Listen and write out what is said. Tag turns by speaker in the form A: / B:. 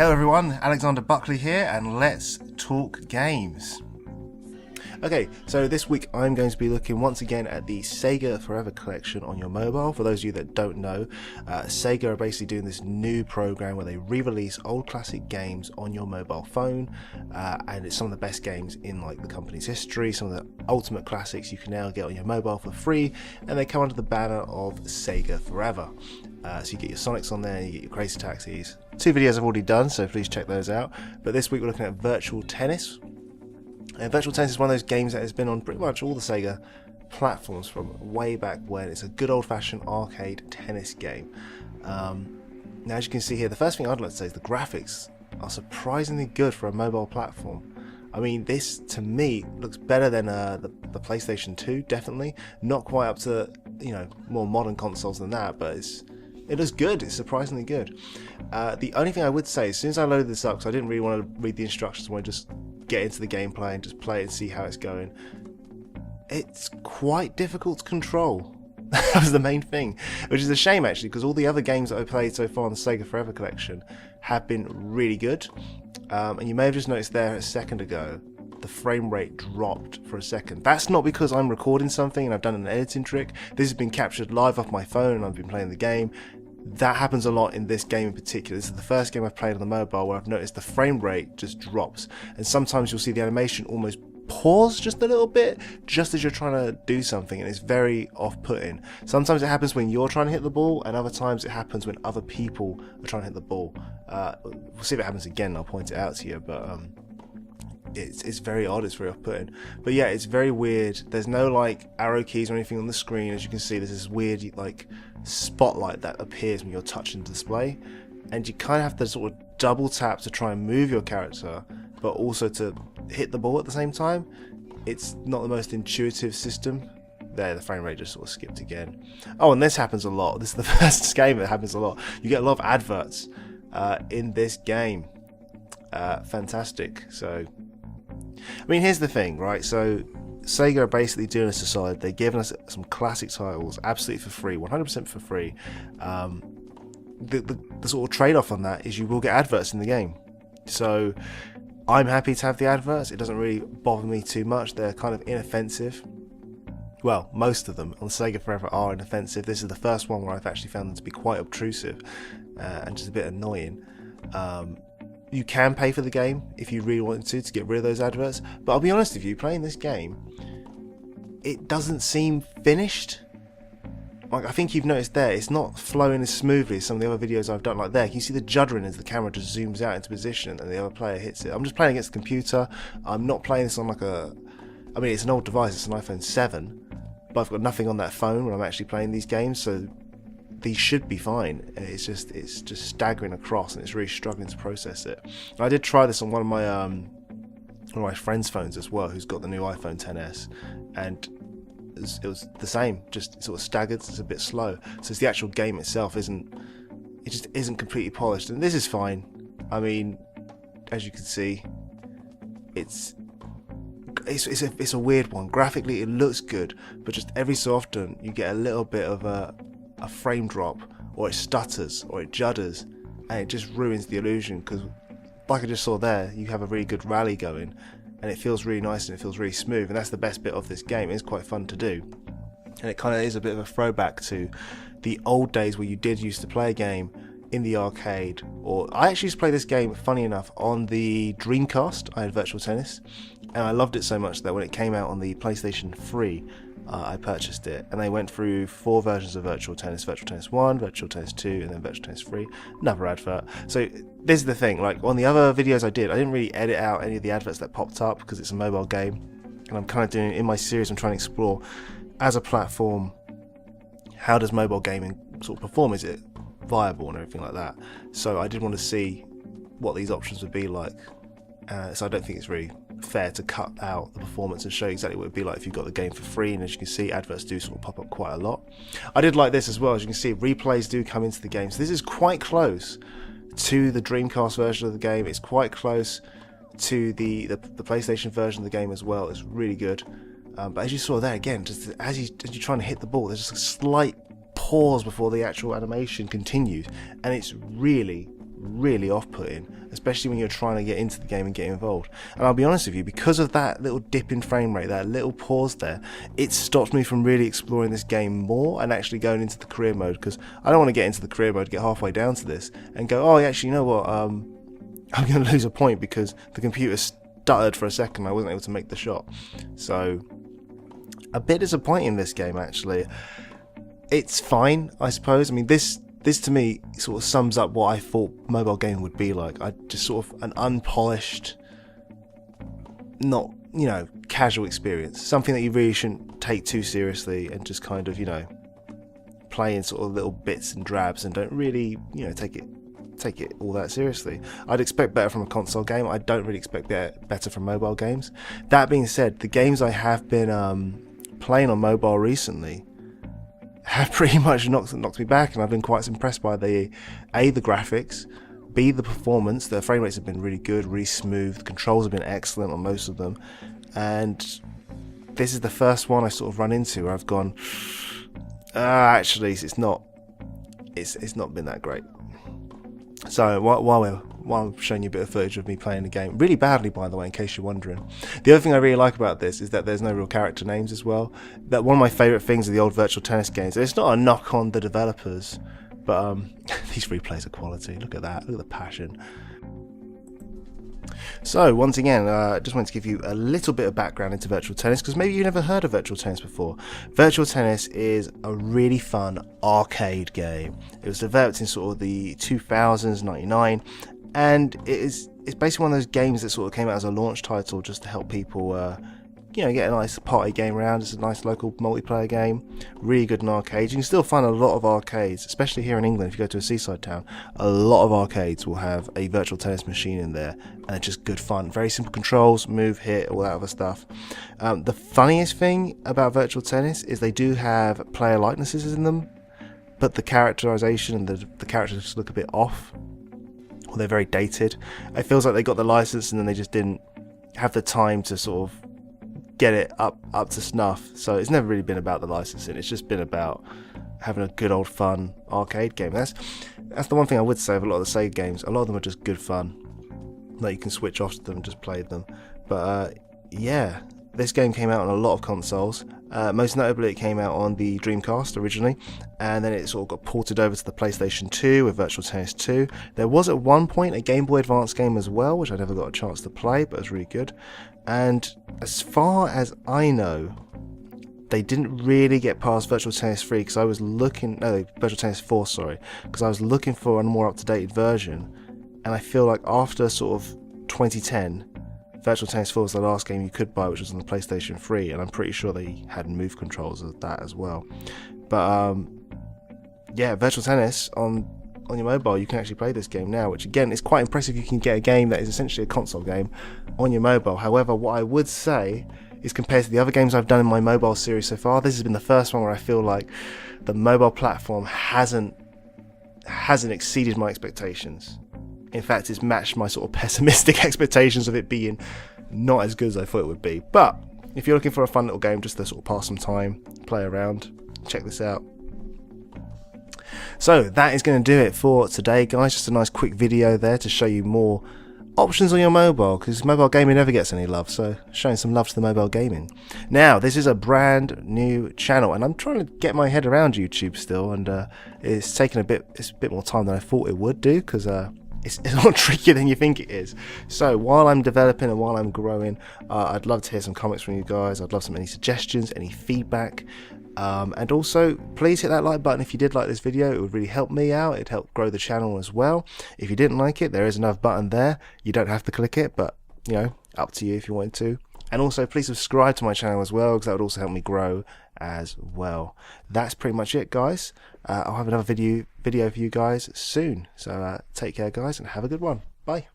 A: Hello everyone, Alexandre Buckley here, and let's talk games. Okay, so this week I'm going to be looking once again at the SEGA Forever collection on your mobile. For those of you that don't know, SEGA are basically doing this new program where they re-release old classic games on your mobile phone, and it's some of the best games in like the company's history, some of the ultimate classics you can now get on your mobile for free, and they come under the banner of SEGA Forever. So you get your Sonics on there, you get your Crazy Taxis. 2 videos I've already done, so please check those out. But this week we're looking at Virtua Tennis. Virtua Tennis is one of those games that has been on pretty much all the SEGA platforms from way back when. It's a good old-fashioned arcade tennis game. Now, as you can see here, the first thing I'd like to say is the graphics are surprisingly good for a mobile platform. I mean, this to me looks better than the PlayStation 2, definitely. Not quite up to more modern consoles than that, but it looks good. It's surprisingly good. The only thing I would say, as soon as I loaded this up, because I didn't really want to read the instructions, I want to just get into the gameplay and just play it and see how it's going. It's quite difficult to control. That was the main thing, which is a shame actually, because all the other games that I played so far in the SEGA Forever collection have been really good. And you may have just noticed there a second ago, the frame rate dropped for a second. That's not because I'm recording something and I've done an editing trick. This has been captured live off my phone and I've been playing the game. That happens a lot in this game in particular. This is the first game I've played on the mobile where I've noticed the frame rate just drops. And sometimes you'll see the animation almost pause just a little bit, just as you're trying to do something, and it's very off-putting. Sometimes it happens when you're trying to hit the ball, and other times it happens when other people are trying to hit the ball. We'll see if it happens again and I'll point it out to you, but it's very odd, it's very off-putting. But yeah, it's very weird. There's no like arrow keys or anything on the screen. As you can see, there's this weird like spotlight that appears when you're touching the display, and you kind of have to sort of double tap to try and move your character, but also to hit the ball at the same time. It's not the most intuitive system. There, the frame rate just sort of skipped again. Oh, and this happens a lot. This is the first game that happens a lot. You get a lot of adverts in this game. Fantastic. So I mean, here's the thing, right? So SEGA are basically doing us a solid. They're giving us some classic titles absolutely for free, 100% for free. The sort of trade-off on that is you will get adverts in the game. So I'm happy to have the adverts. It doesn't really bother me too much. They're kind of inoffensive. Well, most of them on SEGA Forever are inoffensive. This is the first one where I've actually found them to be quite obtrusive and just a bit annoying. You can pay for the game if you really wanted to get rid of those adverts, but I'll be honest with you, playing this game, it doesn't seem finished. Like, I think you've noticed there, it's not flowing as smoothly as some of the other videos I've done. Like there, you see the juddering as the camera just zooms out into position and the other player hits it. I'm just playing against the computer. I'm not playing this on like I mean, it's an old device, it's an iPhone 7, but I've got nothing on that phone when I'm actually playing these games, so these should be fine. It's just staggering across, and it's really struggling to process it. And I did try this on one of my friends' phones as well, who's got the new iPhone XS, and it was the same. Just sort of staggered. It's a bit slow. So it's the actual game itself just isn't completely polished, and this is fine. I mean, as you can see, it's a weird one. Graphically, it looks good, but just every so often you get a little bit of a frame drop, or it stutters, or it judders, and it just ruins the illusion, because like I just saw there, you have a really good rally going and it feels really nice and it feels really smooth, and that's the best bit of this game. It's quite fun to do, and it kind of is a bit of a throwback to the old days where you did used to play a game in the arcade. Or I actually used to play this game, funny enough, on the Dreamcast. I had Virtua Tennis, and I loved it so much that when it came out on the PlayStation 3, I purchased it, and they went through 4 versions of Virtua Tennis: Virtua Tennis 1, Virtua Tennis 2, and then Virtua Tennis 3. Another advert. So this is the thing, like on the other videos I didn't really edit out any of the adverts that popped up, because it's a mobile game, and I'm kind of doing, in my series, I'm trying to explore, as a platform, how does mobile gaming sort of perform? Is it viable and everything like that? So I did want to see what these options would be like. So I don't think it's really fair to cut out the performance and show you exactly what it would be like if you got the game for free. And as you can see, adverts do sort of pop up quite a lot. I did like this as well. As you can see, replays do come into the game, so this is quite close to the Dreamcast version of the game. It's quite close to the PlayStation version of the game as well. It's really good. But as you saw there, again, just as you're trying to hit the ball, there's just a slight pause before the actual animation continues, and it's really really off-putting, especially when you're trying to get into the game and get involved. And I'll be honest with you, because of that little dip in frame rate, that little pause there, it stopped me from really exploring this game more and actually going into the career mode, because I don't want to get into the career mode, get halfway down to this and go, oh, actually, you know what, I'm going to lose a point because the computer stuttered for a second, I wasn't able to make the shot. So a bit disappointing, this game, actually. It's fine, I suppose. I mean, this to me sort of sums up what I thought mobile gaming would be like. I just sort of an unpolished, not, you know, casual experience. Something that you really shouldn't take too seriously and just kind of, you know, play in sort of little bits and drabs and don't really, you know, take it all that seriously. I'd expect better from a console game. I don't really expect better from mobile games. That being said, the games I have been playing on mobile recently have pretty much knocked me back, and I've been quite impressed by the graphics, B, the performance. The frame rates have been really good, really smooth. The controls have been excellent on most of them, and this is the first one I sort of run into where I've gone, actually, it's not been that great. So while I'm showing you a bit of footage of me playing the game, really badly by the way, in case you're wondering. The other thing I really like about this is that there's no real character names as well. That one of my favourite things of the old Virtua Tennis games, it's not a knock on the developers, but these replays are quality. Look at that, look at the passion. So once again, I just wanted to give you a little bit of background into Virtua Tennis, because maybe you've never heard of Virtua Tennis before. Virtua Tennis is a really fun arcade game. It was developed in sort of the 2000s, 99, and it's basically one of those games that sort of came out as a launch title just to help people you know, get a nice party game around. It's a nice local multiplayer game, really good in arcades. You can still find a lot of arcades, especially here in England. If you go to a seaside town, a lot of arcades will have a Virtual Tennis machine in there, and it's just good fun. Very simple controls, move, hit, all that other stuff. The funniest thing about Virtual Tennis is they do have player likenesses in them, but the characterization and the characters just look a bit off, or they're very dated. It feels like they got the license and then they just didn't have the time to sort of get it up to snuff. So it's never really been about the licensing, it's just been about having a good old fun arcade game. That's the one thing I would say of a lot of the Sega games. A lot of them are just good fun, like you can switch off to them and just play them. But yeah, this game came out on a lot of consoles. Most notably, it came out on the Dreamcast originally, and then it sort of got ported over to the PlayStation 2 with Virtua Tennis 2. There was at one point a Game Boy Advance game as well, which I never got a chance to play, but it was really good. And as far as I know, they didn't really get past Virtua Tennis 3 because I was looking, no, Virtua Tennis 4, sorry, because I was looking for a more up-to-date version, and I feel like after sort of 2010, Virtua Tennis 4 was the last game you could buy, which was on the PlayStation 3, and I'm pretty sure they had move controls of that as well. But yeah, Virtua Tennis on your mobile, you can actually play this game now, which again is quite impressive. You can get a game that is essentially a console game on your mobile. However, what I would say is, compared to the other games I've done in my mobile series so far, this has been the first one where I feel like the mobile platform hasn't exceeded my expectations. In fact, it's matched my sort of pessimistic expectations of it being not as good as I thought it would be. But if you're looking for a fun little game just to sort of pass some time, play around, check this out. So that is going to do it for today, guys. Just a nice quick video there to show you more options on your mobile, because mobile gaming never gets any love, so showing some love to the mobile gaming. Now, this is a brand new channel, and I'm trying to get my head around YouTube still, and it's taken a bit more time than I thought it would do, because it's a lot trickier than you think it is. So while I'm developing and while I'm growing, I'd love to hear some comments from you guys. I'd love any suggestions, any feedback. And also, please hit that like button if you did like this video. It would really help me out. It'd help grow the channel as well. If you didn't like it, there is another button there. You don't have to click it, but, you know, up to you if you wanted to. And also, please subscribe to my channel as well, because that would also help me grow as well. That's pretty much it, guys. I'll have another video for you guys soon. So take care, guys, and have a good one. Bye.